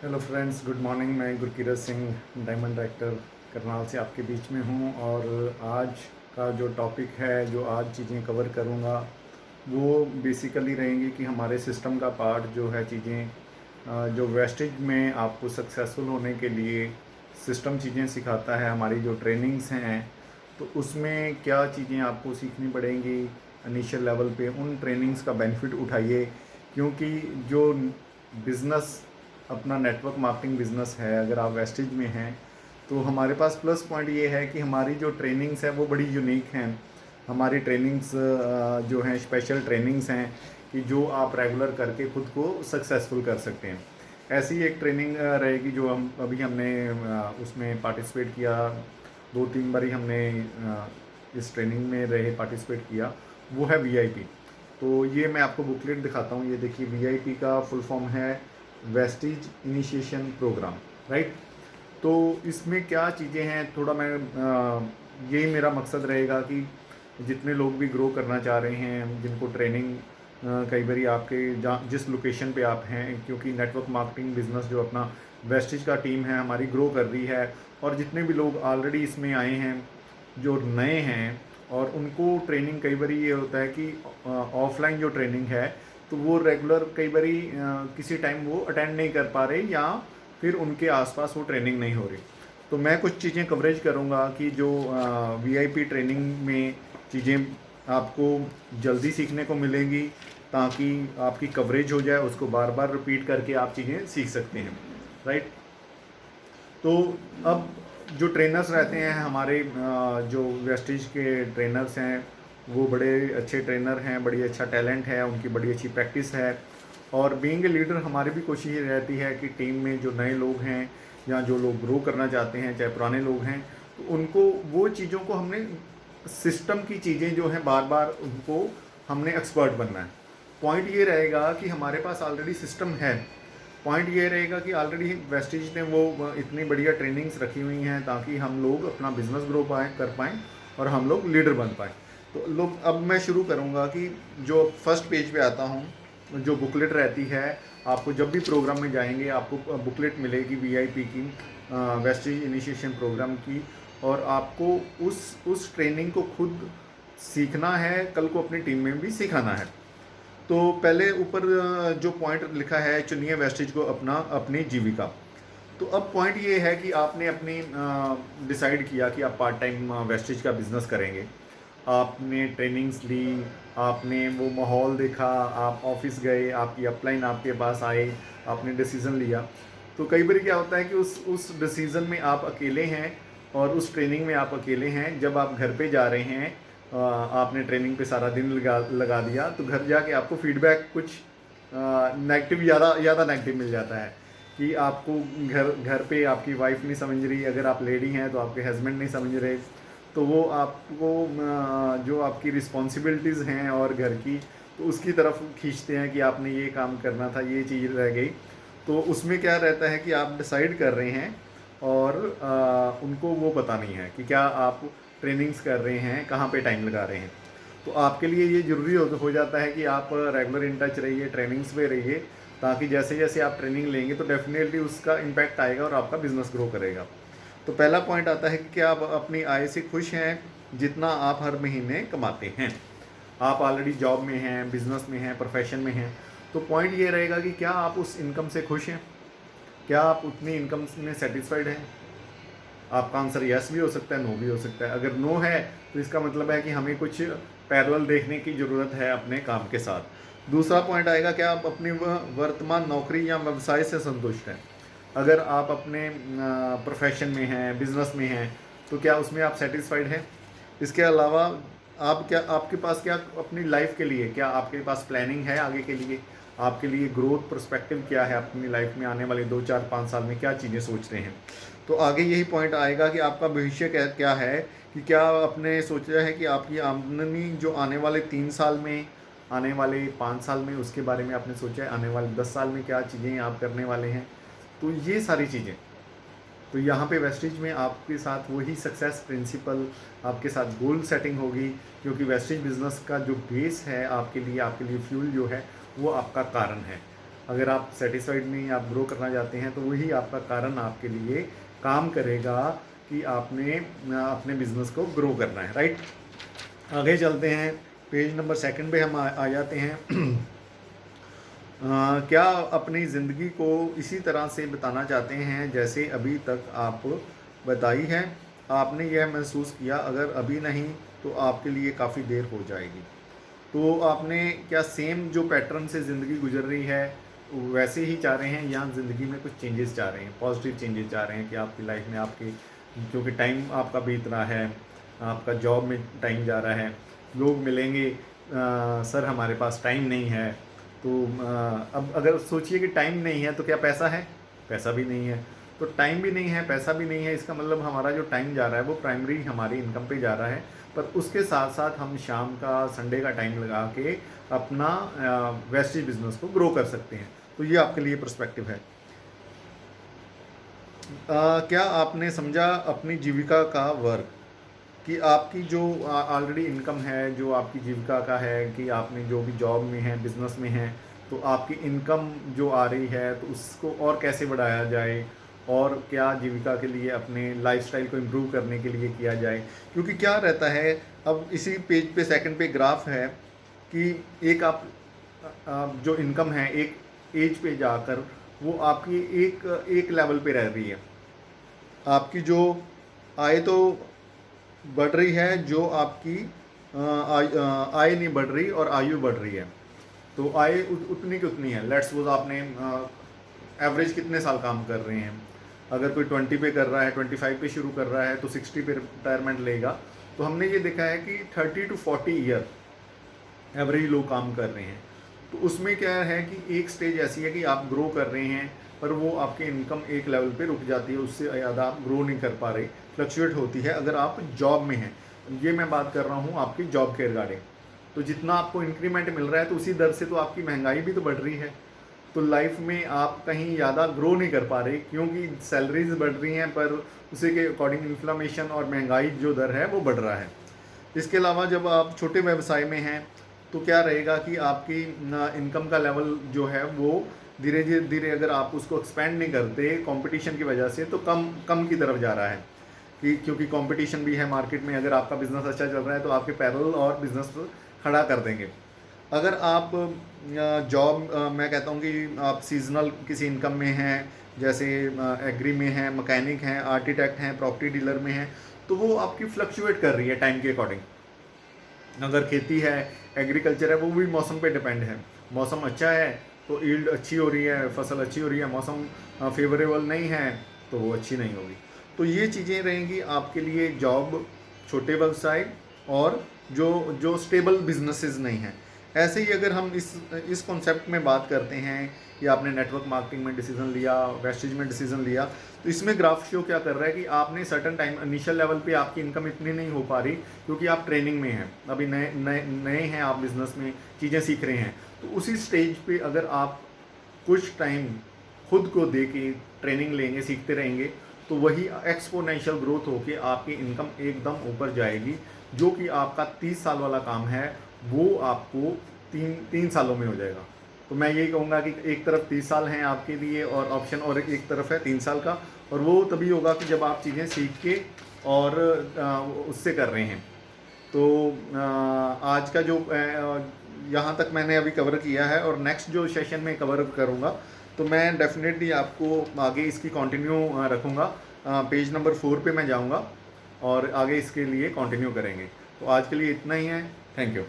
Hello friends, good morning. मैं Gurkirat Singh diamond director Karnal से आपके बीच में हूँ। और आज का जो टॉपिक है, जो आज चीज़ें कवर करूँगा, वो बेसिकली रहेंगी कि हमारे सिस्टम का पार्ट जो है, चीज़ें जो वेस्टेज में आपको सक्सेसफुल होने के लिए सिस्टम चीज़ें सिखाता है। हमारी जो ट्रेनिंग्स हैं, तो उसमें क्या चीज़ें आपको सीखनी पड़ेंगी इनिशियल लेवल पे, उन ट्रेनिंग्स का बेनिफिट उठाइए। क्योंकि जो बिज़नेस अपना नेटवर्क मार्केटिंग बिज़नेस है, अगर आप वेस्टेज में हैं तो हमारे पास प्लस पॉइंट ये है कि हमारी जो ट्रेनिंग्स है वो बड़ी यूनिक हैं। हमारी ट्रेनिंग्स जो हैं स्पेशल ट्रेनिंग्स हैं कि जो आप रेगुलर करके खुद को सक्सेसफुल कर सकते हैं। ऐसी एक ट्रेनिंग रहेगी जो हमने उसमें पार्टिसिपेट किया। 2-3 बार ही हमने इस ट्रेनिंग में रहे पार्टिसिपेट किया। वो है वीआईपी। तो ये मैं आपको बुकलेट दिखाता हूँ। ये देखिए, वीआईपी का फुल फॉर्म है वेस्टिज इनिशिएशन प्रोग्राम, राइट। तो इसमें क्या चीज़ें हैं, थोड़ा मैं यही मेरा मकसद रहेगा कि जितने लोग भी ग्रो करना चाह रहे हैं, जिनको ट्रेनिंग कई बार आपके जहाँ जिस लोकेशन पे आप हैं, क्योंकि नेटवर्क मार्केटिंग बिजनेस जो अपना वेस्टिज का टीम है हमारी ग्रो कर रही है। और जितने भी लोग ऑलरेडी इसमें आए हैं, जो नए हैं, और उनको ट्रेनिंग कई बार ये होता है कि ऑफलाइन जो ट्रेनिंग है तो वो रेगुलर कई बार किसी टाइम वो अटेंड नहीं कर पा रहे, या फिर उनके आसपास वो ट्रेनिंग नहीं हो रही। तो मैं कुछ चीज़ें कवरेज करूँगा कि जो वीआईपी ट्रेनिंग में चीज़ें आपको जल्दी सीखने को मिलेंगी, ताकि आपकी कवरेज हो जाए, उसको बार बार रिपीट करके आप चीज़ें सीख सकते हैं, राइट। तो अब जो ट्रेनर्स रहते हैं हमारे, जो वेस्टिज के ट्रेनर्स हैं, वो बड़े अच्छे ट्रेनर हैं, बड़ी अच्छा टैलेंट है, उनकी बड़ी अच्छी प्रैक्टिस है। और बीइंग ए लीडर हमारी भी कोशिश ये रहती है कि टीम में जो नए लोग हैं या जो लोग ग्रो करना चाहते हैं, चाहे पुराने लोग हैं, तो उनको वो चीज़ों को हमने सिस्टम की चीज़ें जो हैं बार बार उनको हमने एक्सपर्ट बनना है। पॉइंट ये रहेगा कि हमारे पास ऑलरेडी सिस्टम है। पॉइंट ये रहेगा कि ऑलरेडी वेस्टिज ने वो इतनी बढ़िया ट्रेनिंग्स रखी हुई हैं ताकि हम लोग अपना बिजनेस ग्रो कर पाएँ और हम लोग लीडर बन पाएँ। तो लोग, अब मैं शुरू करूँगा कि जो फर्स्ट पेज पे आता हूँ, जो बुकलेट रहती है, आपको जब भी प्रोग्राम में जाएंगे आपको बुकलेट मिलेगी वीआईपी की, वेस्टिज इनिशिएशन प्रोग्राम की। और आपको उस ट्रेनिंग को खुद सीखना है, कल को अपनी टीम में भी सिखाना है। तो पहले ऊपर जो पॉइंट लिखा है, चुनिए वेस्टिज को अपना अपनी जीविका। तो अब पॉइंट ये है कि आपने अपनी डिसाइड किया कि आप पार्ट टाइम वेस्टिज का बिजनेस करेंगे। आपने ट्रेनिंग्स ली, आपने वो माहौल देखा, आप ऑफिस गए, आपकी अपलाइन आपके पास आए, आपने डिसीज़न लिया। तो कई बार क्या होता है कि उस डिसीज़न में आप अकेले हैं और उस ट्रेनिंग में आप अकेले हैं। जब आप घर पे जा रहे हैं, आपने ट्रेनिंग पे सारा दिन लगा दिया, तो घर जाके आपको फीडबैक कुछ नेगेटिव, ज़्यादा नेगेटिव मिल जाता है कि आपको घर पे आपकी वाइफ नहीं समझ रही, अगर आप लेडी हैं तो आपके हस्बैंड नहीं समझ रहे। तो वो आपको जो आपकी रिस्पॉन्सिबिलिटीज़ हैं और घर की, तो उसकी तरफ खींचते हैं कि आपने ये काम करना था, ये चीज़ रह गई। तो उसमें क्या रहता है कि आप डिसाइड कर रहे हैं और उनको वो पता नहीं है कि क्या आप ट्रेनिंग्स कर रहे हैं, कहाँ पे टाइम लगा रहे हैं। तो आपके लिए ये ज़रूरी हो जाता है कि आप रेगुलर इन टच रहिए, ट्रेनिंग्स पे रहिए, ताकि जैसे जैसे आप ट्रेनिंग लेंगे तो डेफिनेटली उसका इम्पैक्ट आएगा और आपका बिजनेस ग्रो करेगा। तो पहला पॉइंट आता है कि क्या आप अपनी आय से खुश हैं जितना आप हर महीने कमाते हैं। आप ऑलरेडी जॉब में हैं, बिजनेस में हैं, प्रोफेशन में हैं, तो पॉइंट ये रहेगा कि क्या आप उस इनकम से खुश हैं, क्या आप उतनी इनकम में सेटिस्फाइड हैं। आपका आंसर यस भी हो सकता है, नो भी हो सकता है। अगर नो है तो इसका मतलब है कि हमें कुछ पैरेलल देखने की ज़रूरत है अपने काम के साथ। दूसरा पॉइंट आएगा, क्या आप अपनी वर्तमान नौकरी या व्यवसाय से संतुष्ट हैं। अगर आप अपने प्रोफेशन में हैं, बिजनेस में हैं, तो क्या उसमें आप सेटिस्फाइड हैं। इसके अलावा आपके पास क्या अपनी लाइफ के लिए, क्या आपके पास प्लानिंग है आगे के लिए, आपके लिए ग्रोथ पर्सपेक्टिव क्या है अपनी लाइफ में, आने वाले 2 4 5 साल में क्या चीज़ें सोच रहे हैं। तो आगे यही पॉइंट आएगा कि आपका भविष्य क्या है, कि क्या आपने सोचा है कि आपकी आमदनी जो आने वाले 3 साल में, आने वाले 5 साल में, उसके बारे में आपने सोचा है, आने वाले 10 साल में क्या चीज़ें आप करने वाले हैं। तो ये सारी चीज़ें, तो यहाँ पे वेस्टिज में आपके साथ वही सक्सेस प्रिंसिपल, आपके साथ गोल सेटिंग होगी। क्योंकि वेस्टिज बिजनेस का जो बेस है आपके लिए फ्यूल जो है वो आपका कारण है। अगर आप सेटिस्फाइड नहीं, आप ग्रो करना चाहते हैं, तो वही आपका कारण आपके लिए काम करेगा कि आपने अपने बिजनेस को ग्रो करना है, राइट। आगे चलते हैं, पेज नंबर 2 पे हम आ जाते हैं। क्या अपनी ज़िंदगी को इसी तरह से बताना चाहते हैं जैसे अभी तक आप बताई है? आपने यह महसूस किया, अगर अभी नहीं तो आपके लिए काफ़ी देर हो जाएगी। तो आपने क्या सेम जो पैटर्न से ज़िंदगी गुजर रही है वैसे ही चाह रहे हैं, या ज़िंदगी में कुछ चेंजेस चाह रहे हैं, पॉजिटिव चेंजेस चाह रहे हैं कि आपकी लाइफ में आपके, क्योंकि टाइम आपका बीत रहा है, आपका जॉब में टाइम जा रहा है, लोग मिलेंगे, सर हमारे पास टाइम नहीं है। तो अब अगर सोचिए कि टाइम नहीं है तो क्या पैसा है? पैसा भी नहीं है। तो टाइम भी नहीं है, पैसा भी नहीं है, इसका मतलब हमारा जो टाइम जा रहा है वो प्राइमरी हमारी इनकम पे जा रहा है, पर उसके साथ साथ हम शाम का, संडे का टाइम लगा के अपना वेस्टेज बिजनेस को ग्रो कर सकते हैं। तो ये आपके लिए पर्सपेक्टिव है। क्या आपने समझा अपनी जीविका का वर्क, कि आपकी जो ऑलरेडी इनकम है, जो आपकी जीविका का है, कि आपने जो भी जॉब में है, बिजनेस में है, तो आपकी इनकम जो आ रही है तो उसको और कैसे बढ़ाया जाए, और क्या जीविका के लिए अपने लाइफस्टाइल को इम्प्रूव करने के लिए किया जाए। क्योंकि क्या रहता है, अब इसी पेज पे 2 पे ग्राफ है कि एक आप जो इनकम है एक एज पे जाकर वो आपकी एक लेवल पे रह रही है, आपकी जो आय तो बढ़ रही है, जो आपकी आय नहीं बढ़ रही और आयु बढ़ रही है। तो आय उतनी की उतनी है। लेट्स सपोज आपने एवरेज कितने साल काम कर रहे हैं, अगर कोई 20 पे कर रहा है, 25 पे शुरू कर रहा है तो 60 पे रिटायरमेंट लेगा। तो हमने ये देखा है कि 30 to 40 ईयर एवरेज लोग काम कर रहे हैं। तो उसमें क्या है कि एक स्टेज ऐसी है कि आप ग्रो कर रहे हैं, पर वो आपकी इनकम एक लेवल पे रुक जाती है, उससे ज़्यादा आप ग्रो नहीं कर पा रहे, फ्लक्चुएट होती है अगर आप जॉब में हैं। ये मैं बात कर रहा हूँ आपकी जॉब के रिगार्डिंग। तो जितना आपको इंक्रीमेंट मिल रहा है तो उसी दर से तो आपकी महंगाई भी तो बढ़ रही है। तो लाइफ में आप कहीं ज़्यादा ग्रो नहीं कर पा रहे, क्योंकि सैलरीज बढ़ रही हैं पर उसी के अकॉर्डिंग इन्फ्लेमेशन और महंगाई जो दर है वो बढ़ रहा है। इसके अलावा जब आप छोटे व्यवसाय में हैं तो क्या रहेगा कि आपकी इनकम का लेवल जो है वो धीरे धीरे अगर आप उसको एक्सपेंड नहीं करते कंपटीशन की वजह से, तो कम कम की तरफ जा रहा है, कि क्योंकि कंपटीशन भी है मार्केट में। अगर आपका बिजनेस अच्छा चल रहा है तो आपके पैरेलल और बिजनेस खड़ा कर देंगे। अगर आप जॉब, मैं कहता हूँ कि आप सीजनल किसी इनकम में हैं, जैसे एग्री में हैं, मैकेनिक हैं, आर्किटेक्ट हैं, प्रॉपर्टी डीलर में हैं, तो वो आपकी फ्लक्चुएट कर रही है टाइम के अकॉर्डिंग। अगर खेती है, एग्रीकल्चर है, वो भी मौसम पे डिपेंड है। मौसम अच्छा है तो ईल्ड अच्छी हो रही है, फसल अच्छी हो रही है, मौसम फेवरेबल नहीं है तो वो अच्छी नहीं होगी। तो ये चीज़ें रहेंगी आपके लिए जॉब, छोटे व्यवसाय और जो जो स्टेबल बिजनेसेस नहीं हैं। ऐसे ही अगर हम इस कॉन्सेप्ट में बात करते हैं कि आपने नेटवर्क मार्केटिंग में डिसीजन लिया, वेस्टेज में डिसीजन लिया, तो इसमें ग्राफ शो क्या कर रहा है कि आपने सर्टन टाइम इनिशियल लेवल पे आपकी इनकम इतनी नहीं हो पा रही, क्योंकि आप ट्रेनिंग में हैं, अभी नए नए नए हैं, आप बिजनेस में चीज़ें सीख रहे हैं। तो उसी स्टेज पे अगर आप कुछ टाइम खुद को दे के ट्रेनिंग लेंगे, सीखते रहेंगे, तो वही एक्सपोनेंशियल ग्रोथ होके आपकी इनकम एकदम ऊपर जाएगी। जो कि आपका 30 साल वाला काम है वो आपको तीन सालों में हो जाएगा। तो मैं यही कहूँगा कि एक तरफ 30 साल हैं आपके लिए और ऑप्शन, और एक तरफ है 3 साल का, और वो तभी होगा कि जब आप चीज़ें सीख के और उससे कर रहे हैं। तो आज का जो यहाँ तक मैंने अभी कवर किया है, और नेक्स्ट जो सेशन में कवर करूँगा तो मैं डेफिनेटली आपको आगे इसकी कंटिन्यू रखूँगा। पेज नंबर 4 पे मैं जाऊँगा और आगे इसके लिए कंटिन्यू करेंगे। तो आज के लिए इतना ही है। Thank you.